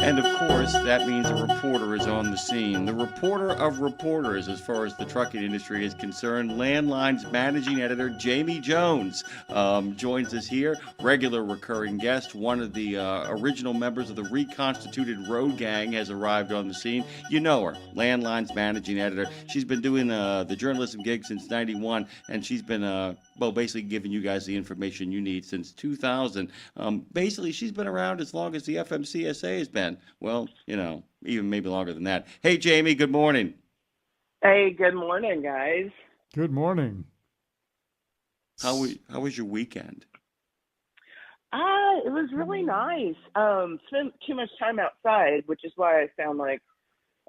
And of course, that means a reporter is on the scene. The reporter of reporters, as far as the trucking industry is concerned, Landline's managing editor, Jami Jones, joins us here. Regular recurring guest, one of the original members of the reconstituted Road Gang, has arrived on the scene. You know her, Landline's managing editor. She's been doing the journalism gig since '91, and she's been basically giving you guys the information you need since 2000. Basically, she's been around as long as the FMCSA has been. Well, even maybe longer than that. Hey, Jami, good morning. Hey, good morning, guys. Good morning. How was your weekend? It was really nice. Spent too much time outside, which is why I sound like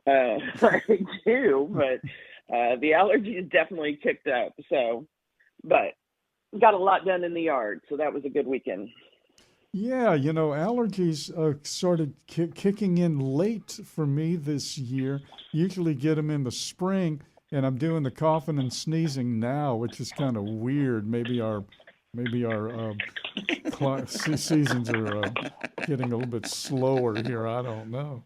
I do, but the allergies definitely kicked up. But got a lot done in the yard, so that was a good weekend. Yeah, allergies started kicking in late for me this year. Usually get them in the spring, and I'm doing the coughing and sneezing now, which is kind of weird. Maybe our seasons are getting a little bit slower here. I don't know.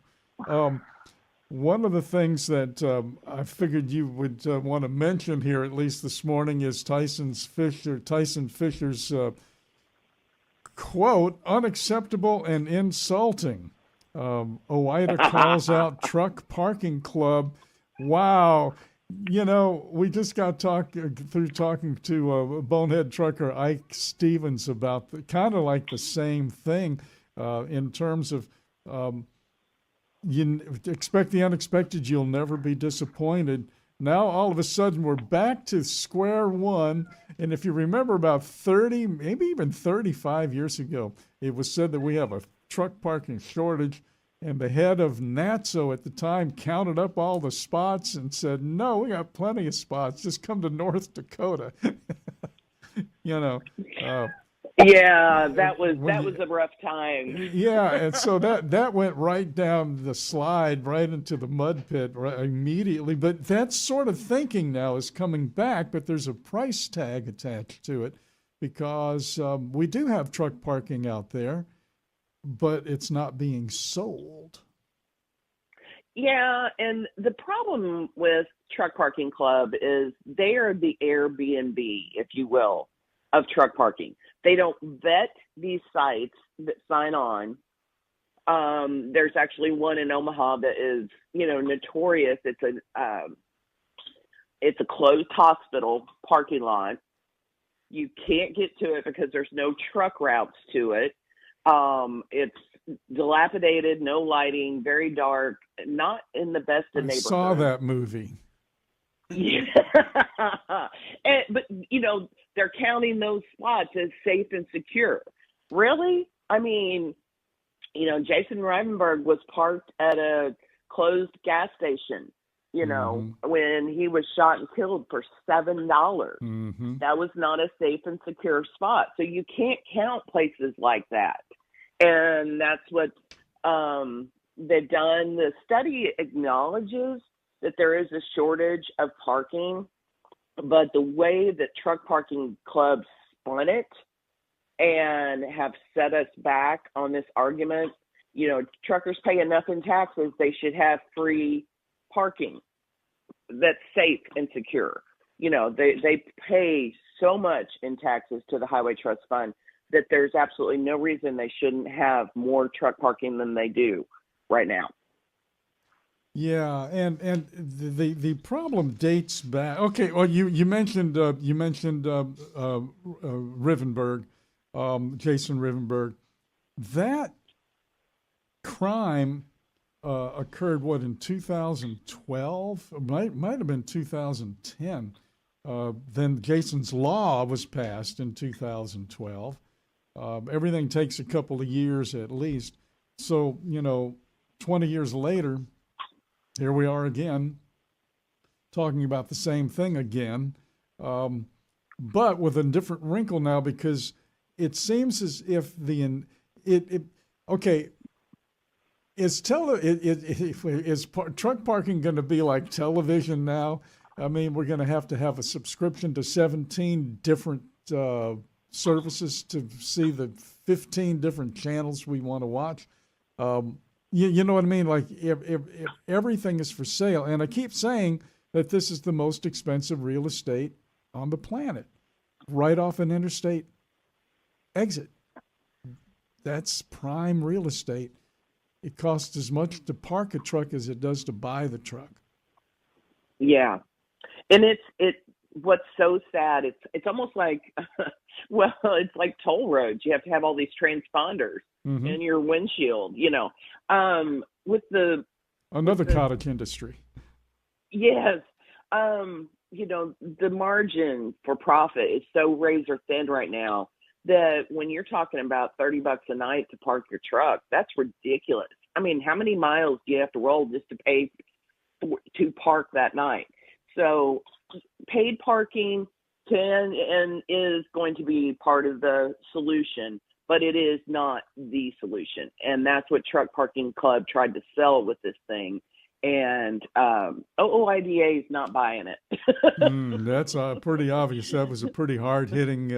One of the things that I figured you would want to mention here, at least this morning, is Tyson Fisher's quote, "Unacceptable and insulting." OOIDA calls out truck parking club. Wow. We just got through talking to bonehead trucker Ike Stevens about kind of like the same thing in terms of you expect the unexpected, you'll never be disappointed. Now, all of a sudden, we're back to square one. And if you remember about 30, maybe even 35 years ago, it was said that we have a truck parking shortage. And the head of NATSO at the time counted up all the spots and said, no, we got plenty of spots. Just come to North Dakota. Yeah, that was a rough time. Yeah, and so that went right down the slide, right into the mud pit immediately. But that sort of thinking now is coming back, but there's a price tag attached to it because we do have truck parking out there, but it's not being sold. Yeah, and the problem with Truck Parking Club is they are the Airbnb, if you will, of truck parking. They don't vet these sites that sign on. There's actually one in Omaha that is, notorious. It's a closed hospital parking lot. You can't get to it because there's no truck routes to it. It's dilapidated, no lighting, very dark, not in the best of neighborhoods. I saw that movie. Yeah. But, they're counting those spots as safe and secure. Really? I mean, Jason Rivenberg was parked at a closed gas station, when he was shot and killed for $7. Mm-hmm. That was not a safe and secure spot. So you can't count places like that. And that's what they've done. The study acknowledges that there is a shortage of parking, but the way that truck parking clubs spun it and have set us back on this argument, truckers pay enough in taxes, they should have free parking that's safe and secure. They pay so much in taxes to the Highway Trust Fund that there's absolutely no reason they shouldn't have more truck parking than they do right now. Yeah, and the problem dates back. Okay, well you mentioned Rivenberg, Jason Rivenberg. That crime occurred in 2012? Might have been 2010. Then Jason's Law was passed in 2012. Everything takes a couple of years at least. So 20 years later, here we are again, talking about the same thing again, but with a different wrinkle now because it seems as if is truck parking going to be like television now? I mean, we're going to have a subscription to 17 different services to see the 15 different channels we want to watch. You know what I mean? Like if everything is for sale, and I keep saying that this is the most expensive real estate on the planet, right off an interstate exit. That's prime real estate. It costs as much to park a truck as it does to buy the truck. Yeah. And what's so sad, it's almost like, well, it's like toll roads. You have to have all these transponders in your windshield, with another cottage industry. Yes. The margin for profit is so razor thin right now that when you're talking about $30 a night to park your truck, that's ridiculous. I mean, how many miles do you have to roll just to pay to park that night? So paid parking can and is going to be part of the solution, but it is not the solution. And that's what Truck Parking Club tried to sell with this thing. And OOIDA is not buying it. That's pretty obvious. That was a pretty hard-hitting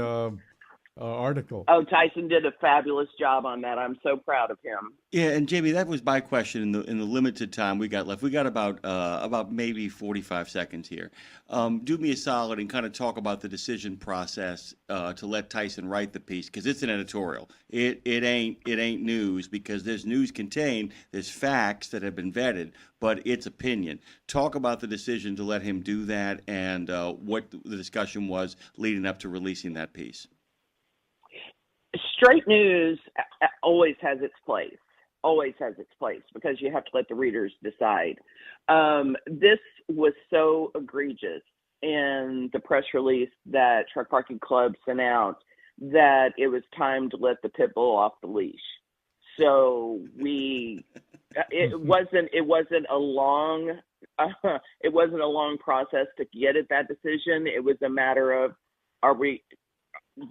article. Oh, Tyson did a fabulous job on that. I'm so proud of him. Yeah, and Jamie, that was my question in the limited time we got left. We got about maybe 45 seconds here. Do me a solid and kind of talk about the decision process to let Tyson write the piece, because it's an editorial. It ain't news, because there's news contained. There's facts that have been vetted, but it's opinion. Talk about the decision to let him do that and what the discussion was leading up to releasing that piece. Straight news always has its place. Always has its place, because you have to let the readers decide. This was so egregious in the press release that Truck Parking Club sent out that it was time to let the pit bull off the leash. So it wasn't a long process to get at that decision. It was a matter of,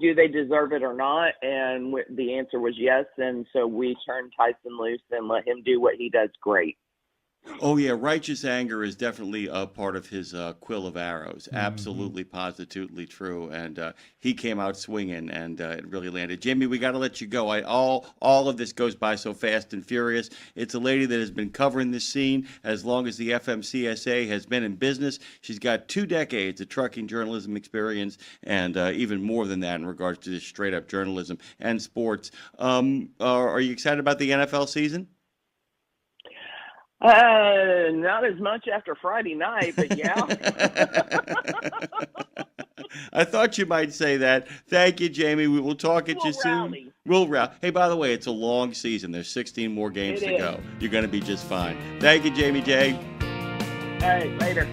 do they deserve it or not? And the answer was yes. And so we turned Tyson loose and let him do what he does great. Oh, yeah. Righteous anger is definitely a part of his quill of arrows. Absolutely, positively true. And he came out swinging, and it really landed. Jamie, we got to let you go. All of this goes by so fast and furious. It's a lady that has been covering this scene as long as the FMCSA has been in business. She's got 2 decades of trucking journalism experience, and even more than that in regards to just straight-up journalism and sports. Are you excited about the NFL season? Not as much after Friday night, but yeah. I thought you might say that. Thank you, Jamie. We will talk at you soon. We'll rally. Hey, by the way, it's a long season. There's 16 more games to go. You're going to be just fine. Thank you, Jamie J. All right, later.